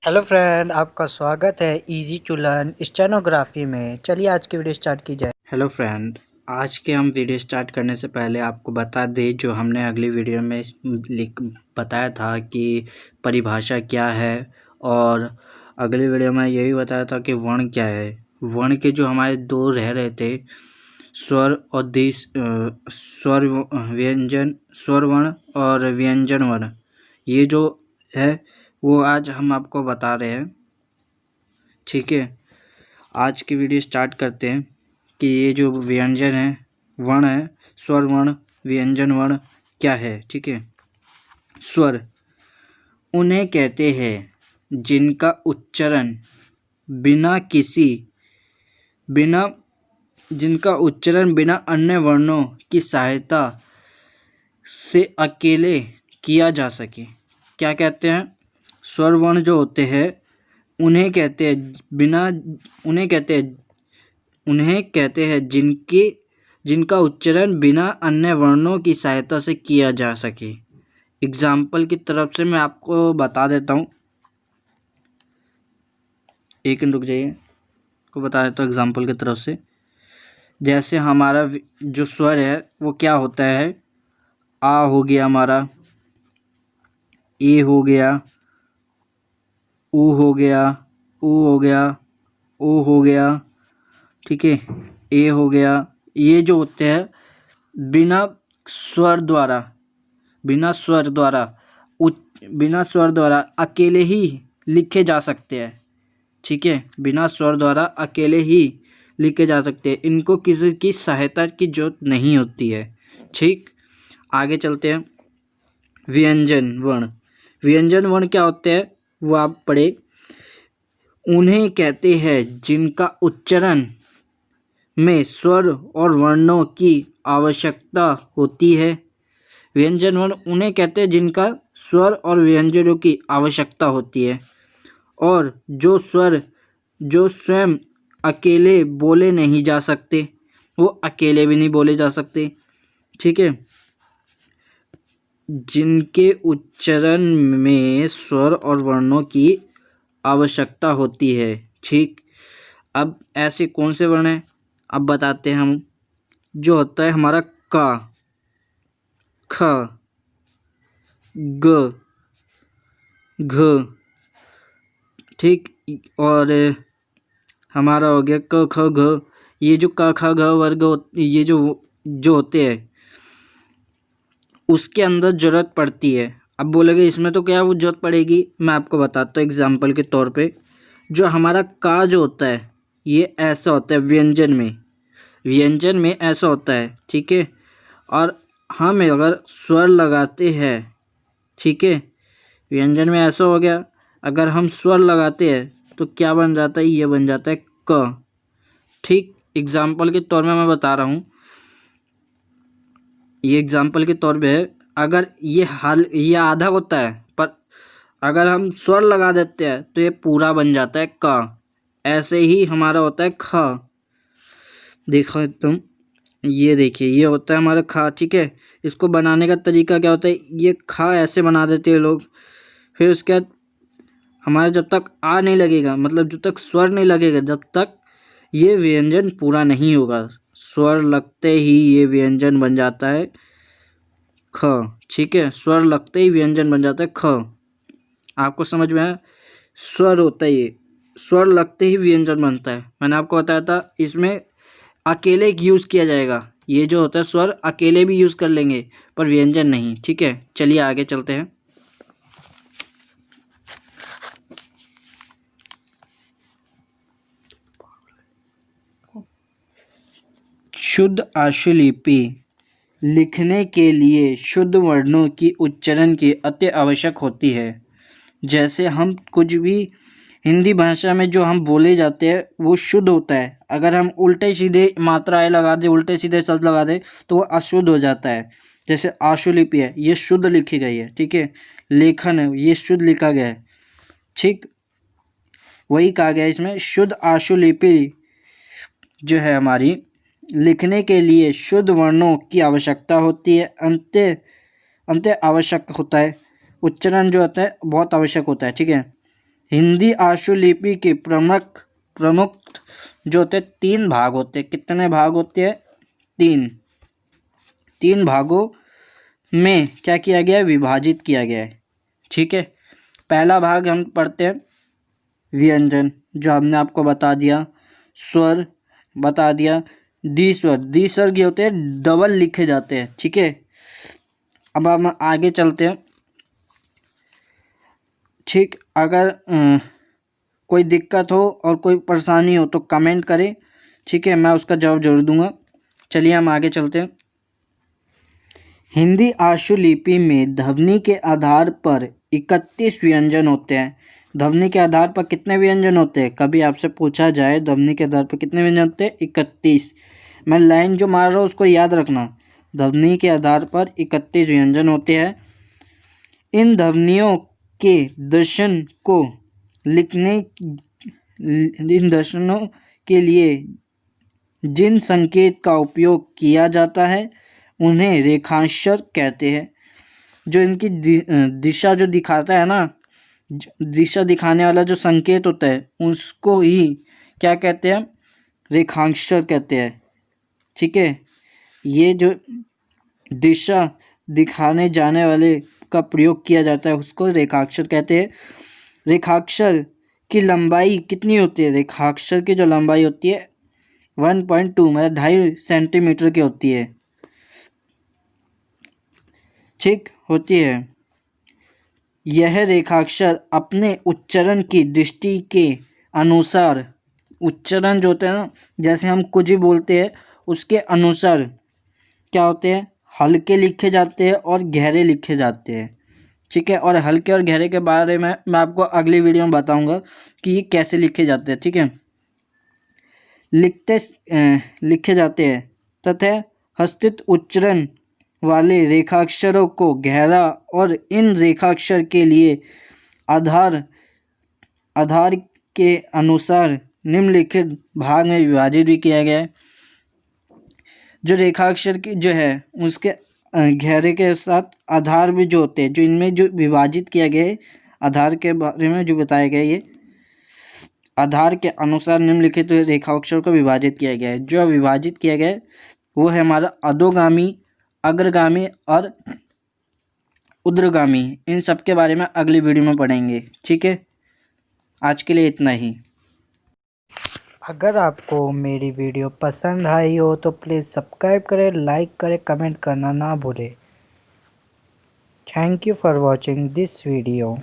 Hello friend, आपका स्वागत है इजी टू लर्न स्टेनोग्राफी में। चलिए आज की वीडियो स्टार्ट की जाए। हेलो फ्रेंड, आज के हम वीडियो स्टार्ट करने से पहले आपको बता दें जो हमने अगली वीडियो में बताया था कि परिभाषा क्या है, और अगली वीडियो में यही बताया था कि वर्ण क्या है। वर्ण के जो हमारे दो रह रहे थे, स्वर और स्वर व्यंजन, स्वर वर्ण और व्यंजन वर्ण, ये जो है वो आज हम आपको बता रहे हैं। ठीक है, आज की वीडियो स्टार्ट करते हैं कि ये जो व्यंजन है, वर्ण है, स्वर वर्ण व्यंजन वर्ण क्या है। ठीक है, स्वर उन्हें कहते हैं जिनका उच्चारण बिना अन्य वर्णों की सहायता से अकेले किया जा सके। क्या कहते हैं? स्वर वर्ण जो होते हैं उन्हें कहते हैं जिनका उच्चारण बिना अन्य वर्णों की सहायता से किया जा सके। एग्जाम्पल की तरफ से मैं आपको बता देता हूँ, एक मिनट रुक जाइए, को बता देता हूँ एग्जाम्पल की तरफ से। जैसे हमारा जो स्वर है वो क्या होता है, आ हो गया हमारा, ए हो गया, ऊ हो गया, ऊ हो गया, ओ हो गया, ठीक है, ए हो गया। ये जो होते हैं बिना स्वर द्वारा अकेले ही लिखे जा सकते हैं। ठीक है, बिना स्वर द्वारा अकेले ही लिखे जा सकते हैं, इनको किसी की सहायता की जरूरत नहीं होती है। ठीक, आगे चलते हैं। व्यंजन वर्ण क्या होते हैं वो आप पढ़े। उन्हें कहते हैं जिनका उच्चारण में स्वर और वर्णों की आवश्यकता होती है। व्यंजन वर्ण उन्हें कहते हैं जिनका स्वर और व्यंजनों की आवश्यकता होती है, और जो स्वर जो स्वयं अकेले बोले नहीं जा सकते, वो अकेले भी नहीं बोले जा सकते। ठीक है, जिनके उच्चारण में स्वर और वर्णों की आवश्यकता होती है। ठीक, अब ऐसे कौन से वर्ण हैं अब बताते हैं हम। जो होता है हमारा का, ख, ग, घ, ठीक, और हमारा हो गया क ख घ। ये जो क ख घ वर्ग ये जो होते हैं उसके अंदर जरूरत पड़ती है। अब बोलेंगे इसमें तो क्या वो जरूरत पड़ेगी, मैं आपको बताता हूँ एग्जाम्पल के तौर पे। जो हमारा का जो होता है ये ऐसा होता है व्यंजन में ऐसा होता है। ठीक है, और हम अगर स्वर लगाते हैं, ठीक है, व्यंजन में ऐसा हो गया, अगर हम स्वर लगाते हैं तो क्या बन जाता है, ये बन जाता है क। ठीक, एग्जाम्पल के तौर में मैं बता रहा हूँ, ये एग्जाम्पल के तौर पे है। अगर ये आधा होता है, पर अगर हम स्वर लगा देते हैं तो ये पूरा बन जाता है क। ऐसे ही हमारा होता है ख। देखो तुम, ये देखिए, ये होता है हमारा खा। ठीक है, इसको बनाने का तरीका क्या होता है, ये खा ऐसे बना देते हैं लोग। फिर उसके बाद हमारा जब तक आ नहीं लगेगा, मतलब जब तक स्वर नहीं लगेगा, जब तक ये व्यंजन पूरा नहीं होगा। स्वर लगते ही ये व्यंजन बन जाता है ख। ठीक है, स्वर लगते ही व्यंजन बन जाता है ख। आपको समझ में आया? स्वर होता है ये, स्वर लगते ही व्यंजन बनता है। मैंने आपको बताया था इसमें अकेले यूज़ किया जाएगा। ये जो होता है स्वर अकेले भी यूज़ कर लेंगे पर व्यंजन नहीं। ठीक है, चलिए आगे चलते हैं। शुद्ध आशुलिपि लिखने के लिए शुद्ध वर्णों की उच्चारण की अति आवश्यक होती है। जैसे हम कुछ भी हिंदी भाषा में जो हम बोले जाते हैं वो शुद्ध होता है। अगर हम उल्टे सीधे मात्राएं लगा दें, उल्टे सीधे शब्द लगा दें तो वो अशुद्ध हो जाता है। जैसे आशुलिपि है, ये शुद्ध लिखी गई है। ठीक है, लेखन है, ये शुद्ध लिखा गया है। ठीक, वही कहा गया इसमें, शुद्ध आशुलिपि जो है हमारी, लिखने के लिए शुद्ध वर्णों की आवश्यकता होती है। अंत्य आवश्यक होता है, उच्चारण जो होता है बहुत आवश्यक होता है। ठीक है, हिंदी आशुलिपि के प्रमुख जो होते हैं 3 भाग होते हैं। कितने भाग होते हैं? 3 भागों में क्या किया गया है? विभाजित किया गया है। ठीक है, पहला भाग हम पढ़ते हैं व्यंजन, जो हमने आपको बता दिया। स्वर बता दिया। द्विस्वर ये होते हैं, डबल लिखे जाते हैं। ठीक है, अब हम आगे चलते हैं। ठीक, अगर कोई दिक्कत हो और कोई परेशानी हो तो कमेंट करें। ठीक है, मैं उसका जवाब जरूर दूंगा। चलिए हम आगे चलते हैं। हिंदी आशुलिपि में ध्वनि के आधार पर 31 व्यंजन होते हैं। ध्वनि के आधार पर कितने व्यंजन होते हैं? कभी आपसे पूछा जाए ध्वनि के आधार पर कितने व्यंजन होते हैं? 31। मैं लाइन जो मार रहा हूँ उसको याद रखना। ध्वनि के आधार पर 31 व्यंजन होते हैं। इन ध्वनियों के दर्शन को लिखने, इन दर्शनों के लिए जिन संकेत का उपयोग किया जाता है उन्हें रेखांशर कहते हैं। जो इनकी दिशा जो दिखाता है ना, दिशा दिखाने वाला जो संकेत होता है उसको ही क्या कहते हैं? रेखांशर कहते हैं। ठीक है, ये जो दिशा दिखाने जाने वाले का प्रयोग किया जाता है उसको रेखाक्षर कहते हैं। रेखाक्षर की लंबाई कितनी होती है? रेखाक्षर की जो लंबाई होती है 1.2 मतलब 2.5 सेंटीमीटर की होती है। ठीक होती है। यह रेखाक्षर अपने उच्चारण की दृष्टि के अनुसार, उच्चारण जो होते हैं ना, जैसे हम कुछ ही बोलते हैं उसके अनुसार क्या होते हैं? हल्के लिखे जाते हैं और गहरे लिखे जाते हैं। ठीक है, और हल्के और गहरे के बारे में मैं आपको अगली वीडियो में बताऊंगा कि ये कैसे लिखे जाते हैं। ठीक है, लिखे जाते हैं तथा हस्तित उच्चारण वाले रेखाक्षरों को गहरा और इन रेखाक्षर के लिए आधार के अनुसार निम्नलिखित भाग में विभाजित भी किया गया है। जो रेखाक्षर की जो है उसके गहरे के साथ आधार भी जो होते हैं, जो इनमें जो विभाजित किया गया है, आधार के बारे में जो बताया गया है, ये आधार के अनुसार निम्नलिखित रेखाक्षर को विभाजित किया गया है। जो विभाजित किया गया है वो है हमारा अधोगामी, अग्रगामी और ऊर्ध्वगामी। इन सब के बारे में अगली वीडियो में पढ़ेंगे। ठीक है, आज के लिए इतना ही। अगर आपको मेरी वीडियो पसंद आई हो तो प्लीज़ सब्सक्राइब करें, लाइक करें, कमेंट करना ना भूलें। Thank you for watching this video.